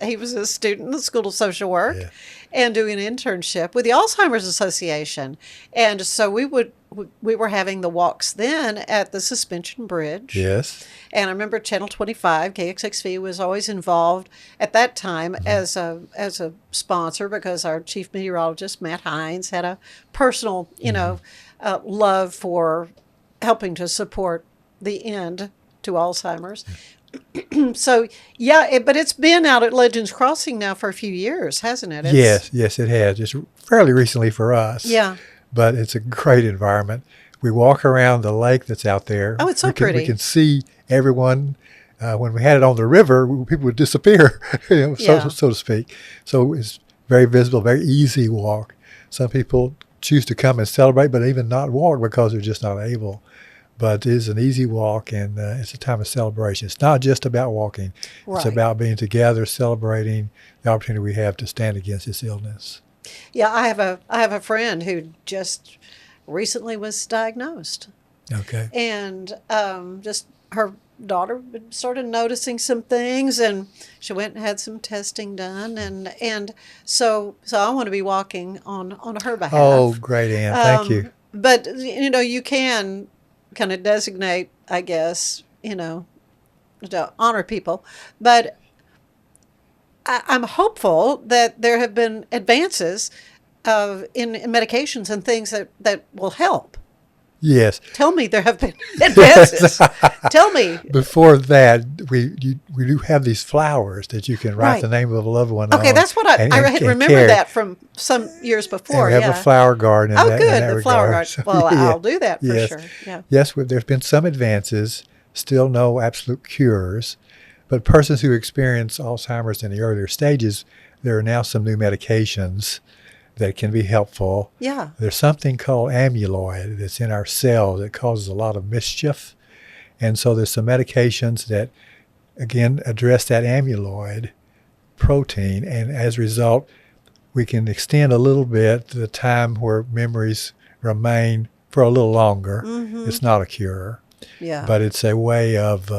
he was a student in the School of Social Work and doing an internship with the Alzheimer's Association, and so we were having the walks then at the Suspension Bridge. Yes. And I remember Channel 25, KXXV, was always involved at that time as a sponsor because our chief meteorologist, Matt Hines, had a personal, love for helping to support the end to Alzheimer's. So, but it's been out at Legends Crossing now for a few years, hasn't it? Yes, it has. Just fairly recently for us. Yeah. But it's a great environment. We walk around the lake that's out there. Oh, it's so pretty. We can see everyone. When we had it on the river, people would disappear, so to speak. So it's very visible, very easy walk. Some people choose to come and celebrate, but even not walk because they're just not able. But it is an easy walk, and it's a time of celebration. It's not just about walking. Right. It's about being together, celebrating the opportunity we have to stand against this illness. Yeah, I have a friend who just recently was diagnosed. Okay. And just her daughter started noticing some things, and she went and had some testing done, and so I want to be walking on her behalf. Oh, great, Ann. Thank you. But you can kind of designate, I guess, to honor people, but I'm hopeful that there have been advances in medications and things that will help. Yes. Tell me there have been advances. Tell me. Before that, we do have these flowers that you can write the name of a loved one on. Okay, that's what I had remembered that from some years before. And we have a flower garden. Good, the flower garden. Well, I'll do that for sure. Yeah. Yes, there's been some advances, still no absolute cures, but persons who experience Alzheimer's in the earlier stages, there are now some new medications that can be helpful. Yeah. There's something called amyloid that's in our cells that causes a lot of mischief. And so there's some medications that, again, address that amyloid protein. And as a result, we can extend a little bit the time where memories remain for a little longer. Mm-hmm. It's not a cure. Yeah. But it's a way of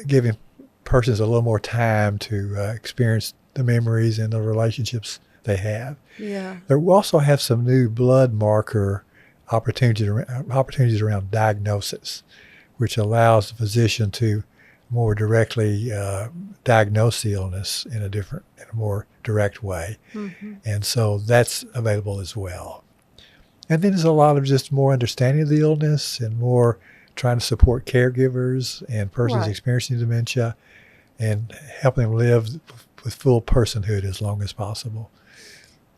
giving persons a little more time to experience the memories and the relationships they have. Yeah. There will also have some new blood marker opportunities around diagnosis, which allows the physician to more directly diagnose the illness in a more direct way. Mm-hmm. And so that's available as well. And then there's a lot of just more understanding of the illness and more trying to support caregivers and persons Right. experiencing dementia and helping them live with full personhood as long as possible.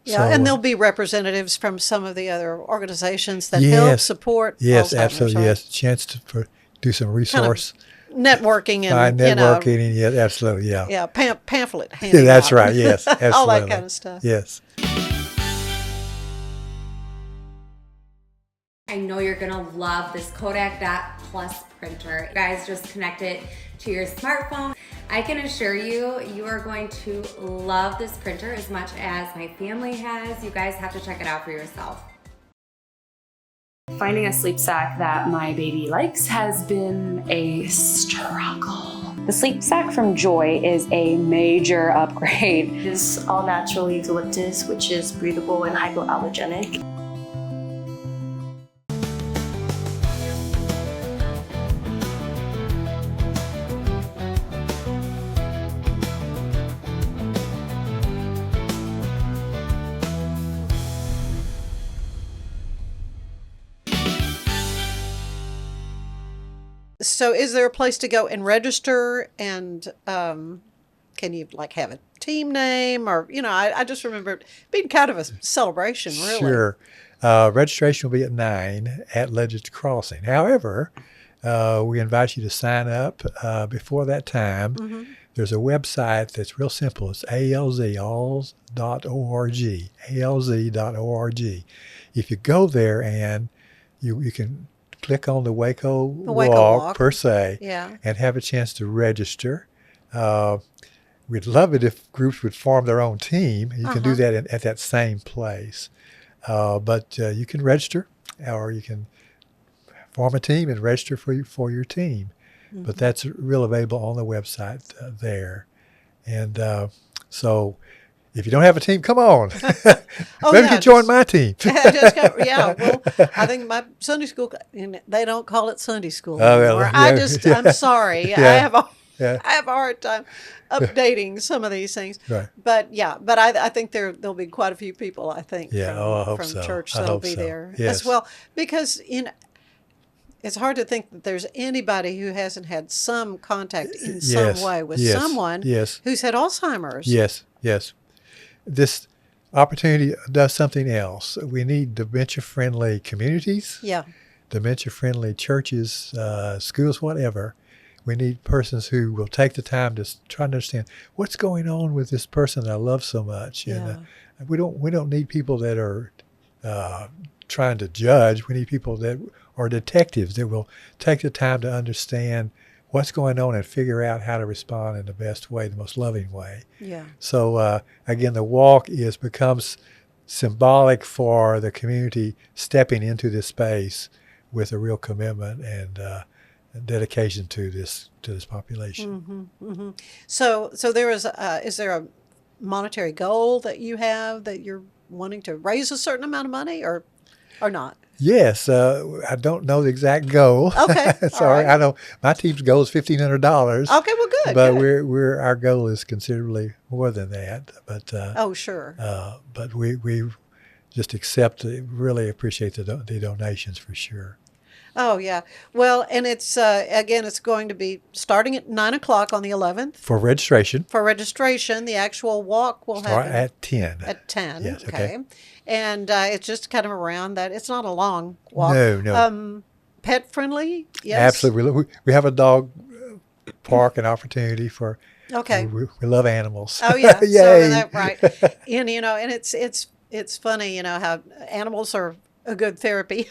Yeah, So, and there'll be representatives from some of the other organizations that help yes, support yes, Alzheimer's, absolutely, right? yes. Chance to do some resource. Networking and, Find networking, and yeah, absolutely, yeah. Yeah, pamphlet Yeah, handing that's out. right, yes, absolutely. All that kind of stuff. Yes. I know you're gonna love this Kodak Dot Plus printer. You guys just connect it to your smartphone. I can assure you, you are going to love this printer as much as my family has. You guys have to check it out for yourself. Finding a sleep sack that my baby likes has been a struggle. The sleep sack from Joy is a major upgrade. It is all natural eucalyptus, which is breathable and hypoallergenic. So is there a place to go and register, and can you like have a team name, or I just remember it being kind of a celebration, really. Sure. Registration will be at 9 at Legends Crossing. However, we invite you to sign up before that time. Mm-hmm. There's a website that's real simple. It's alz.org, alz.org. If you go there and you can click on the Waco Walk per se, Yeah. and have a chance to register. We'd love it if groups would form their own team. You can do that at that same place. But you can register, or you can form a team and register for your team. Mm-hmm. But that's real available on the website there. And so if you don't have a team, come on. Maybe you can join my team. Well, I think my Sunday school, they don't call it Sunday school anymore. I'm sorry. Yeah. I have a hard time updating some of these things. Right. But I think there'll be quite a few people, I think, Yeah, I hope from so. church I that'll hope be so. there Yes. as well. Because, it's hard to think that there's anybody who hasn't had some contact in some way with someone who's had Alzheimer's. Yes, yes. This opportunity does something else. We need dementia-friendly communities. Yeah. Dementia-friendly churches, schools, whatever. We need persons who will take the time to try to understand what's going on with this person that I love so much. And we don't need people that are trying to judge. We need people that are detectives that will take the time to understand what's going on and figure out how to respond in the best way, the most loving way. Yeah. So again, the walk becomes symbolic for the community stepping into this space with a real commitment and dedication to this population. Mm-hmm, mm-hmm. So there is there a monetary goal that you have that you're wanting to raise a certain amount of money, or not? Yes, I don't know the exact goal. Okay, sorry, right. I know my team's goal is $1,500. Okay, well, good. But good. our goal is considerably more than that. But sure. But we just really appreciate the donations for sure. Oh yeah. Well, and it's again, it's going to be starting at 9:00 on the 11th. For registration. For registration, the actual walk will Start happen at 10. At 10. Yes, okay. And it's just kind of around that. It's not a long walk. No. Pet friendly. Yes. Absolutely. We have a dog park and opportunity for. Okay. We love animals. Oh yeah. Yay. So that right. And and it's funny, how animals are a good therapy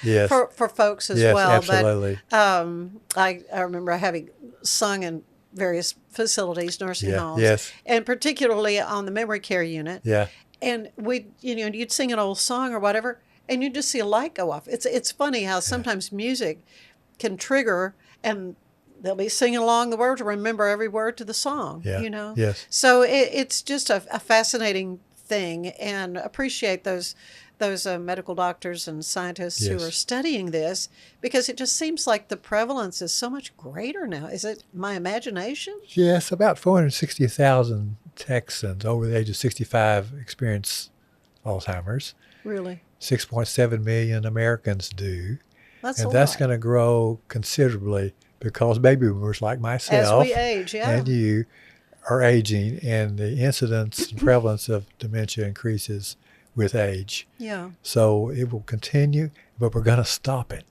yes. for folks as yes, well. Absolutely. But I remember having sung in various facilities, nursing homes, yes. and particularly on the memory care unit. Yeah. And you'd sing an old song or whatever, and you'd just see a light go off. It's funny how sometimes music can trigger, and they'll be singing along the words, remember every word to the song. Yeah. You know. Yes. So it's just a fascinating thing, and appreciate those medical doctors and scientists Yes. who are studying this, because it just seems like the prevalence is so much greater now. Is it my imagination? Yes, about 460,000 Texans over the age of 65 experience Alzheimer's. Really? 6.7 million Americans do. That's and a that's lot. going to grow considerably because baby boomers like myself As we age, yeah. and you are aging, and the incidence and prevalence of dementia increases with age. Yeah. So it will continue, but we're going to stop it.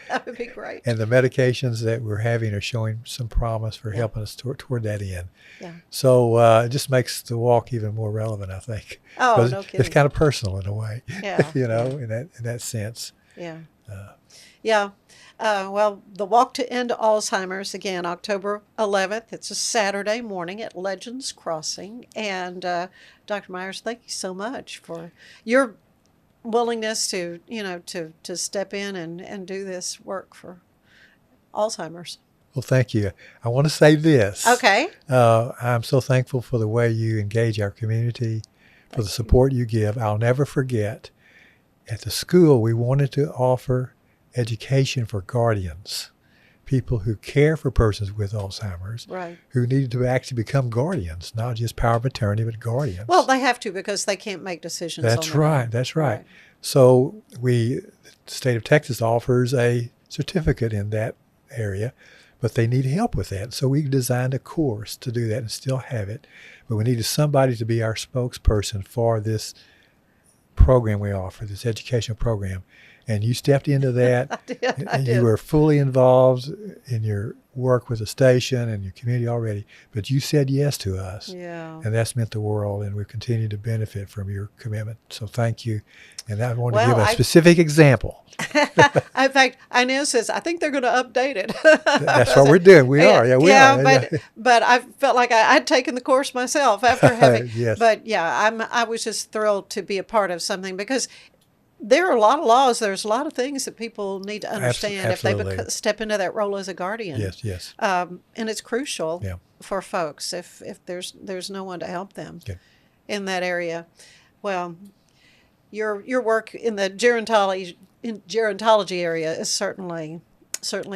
That would be great. And the medications that we're having are showing some promise for helping us toward that end. Yeah. So it just makes the walk even more relevant, I think. Oh, 'Cause no it's kidding. kind of personal in a way. Yeah. In that sense. Yeah. Yeah. Well, the Walk to End Alzheimer's, again, October 11th. It's a Saturday morning at Legends Crossing. And Dr. Myers, thank you so much for your willingness to, to step in and do this work for Alzheimer's. Well, thank you. I want to say this. Okay. I'm so thankful for the way you engage our community, for the support you give. I'll never forget, at the school, we wanted to offer education for guardians, people who care for persons with Alzheimer's, Right. who needed to actually become guardians, not just power of attorney, but guardians. Well, they have to, because they can't make decisions on That's their right. own. That's right. So the state of Texas offers a certificate in that area, but they need help with that. So we designed a course to do that and still have it. But we needed somebody to be our spokesperson for this program we offer, this educational program. And you stepped into that. I did. You were fully involved in your work with the station and your community already, but you said yes to us. Yeah. And that's meant the world, and we continue to benefit from your commitment. So thank you. And I want to Well, give a specific example. In fact, Inez says, I think they're going to update it. That's what we're doing. We are. Yeah, we are. But I felt like I'd taken the course myself after having. Yes. But yeah, I was just thrilled to be a part of something, because there are a lot of laws. There's a lot of things that people need to understand if they step into that role as a guardian. Yes, yes. And it's crucial for folks if there's no one to help them in that area. Well, your work in the gerontology area is certainly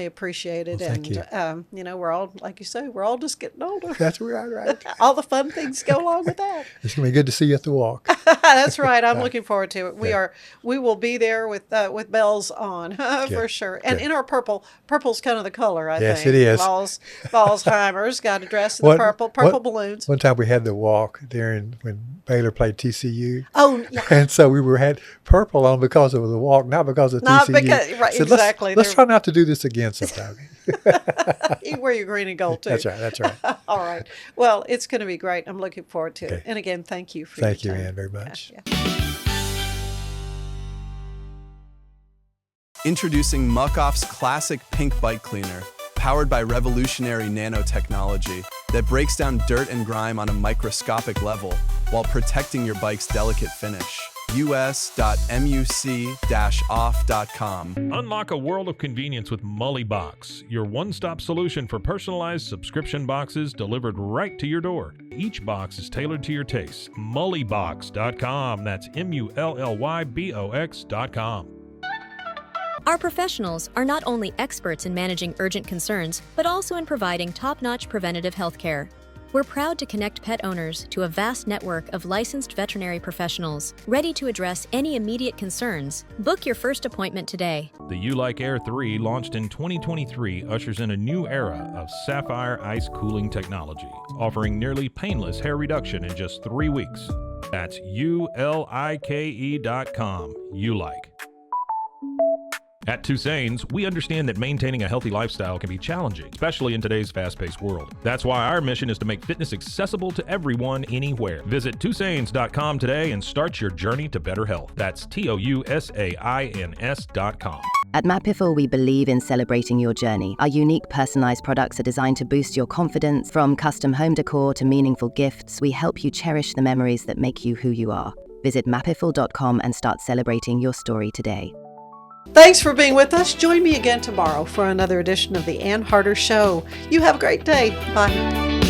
appreciated. Well, thank and we're all, like you say, we're all just getting older. That's right. All the fun things go along with that. It's going to be good to see you at the walk. That's right. I'm looking forward to it. We will be there with bells on for sure. And in our purple's kind of the color, I think. Yes, it is. Alzheimer's got to dress in the purple balloons. One time we had the walk when Baylor played TCU. Oh, yeah. And so we had purple on because it was a walk, not because of TCU. Not because, right, so exactly. Let's try not to do this again sometime. You wear your green and gold too. That's right. All right. Well, it's going to be great. I'm looking forward to it. And again, thank you for your time. Thank you, Ann, very much. Introducing Muck-Off's classic pink bike cleaner, powered by revolutionary nanotechnology that breaks down dirt and grime on a microscopic level while protecting your bike's delicate finish. us.muc-off.com. Unlock a world of convenience with Mully Box, your one-stop solution for personalized subscription boxes delivered right to your door. Each box is tailored to your taste. Mullybox.com. That's MULLYBOX.com. Our professionals are not only experts in managing urgent concerns, but also in providing top-notch preventative health care. We're proud to connect pet owners to a vast network of licensed veterinary professionals, ready to address any immediate concerns. Book your first appointment today. The U-Like Air 3, launched in 2023, ushers in a new era of sapphire ice cooling technology, offering nearly painless hair reduction in just 3 weeks. That's ULIKE.com. U-Like. At Toussaint's, we understand that maintaining a healthy lifestyle can be challenging, especially in today's fast-paced world. That's why our mission is to make fitness accessible to everyone, anywhere. Visit Toussaint's.com today and start your journey to better health. That's TOUSAINS.com. At Mapiful, we believe in celebrating your journey. Our unique personalized products are designed to boost your confidence. From custom home decor to meaningful gifts, we help you cherish the memories that make you who you are. Visit Mapiful.com and start celebrating your story today. Thanks for being with us. Join me again tomorrow for another edition of the Ann Harder Show. You have a great day. Bye.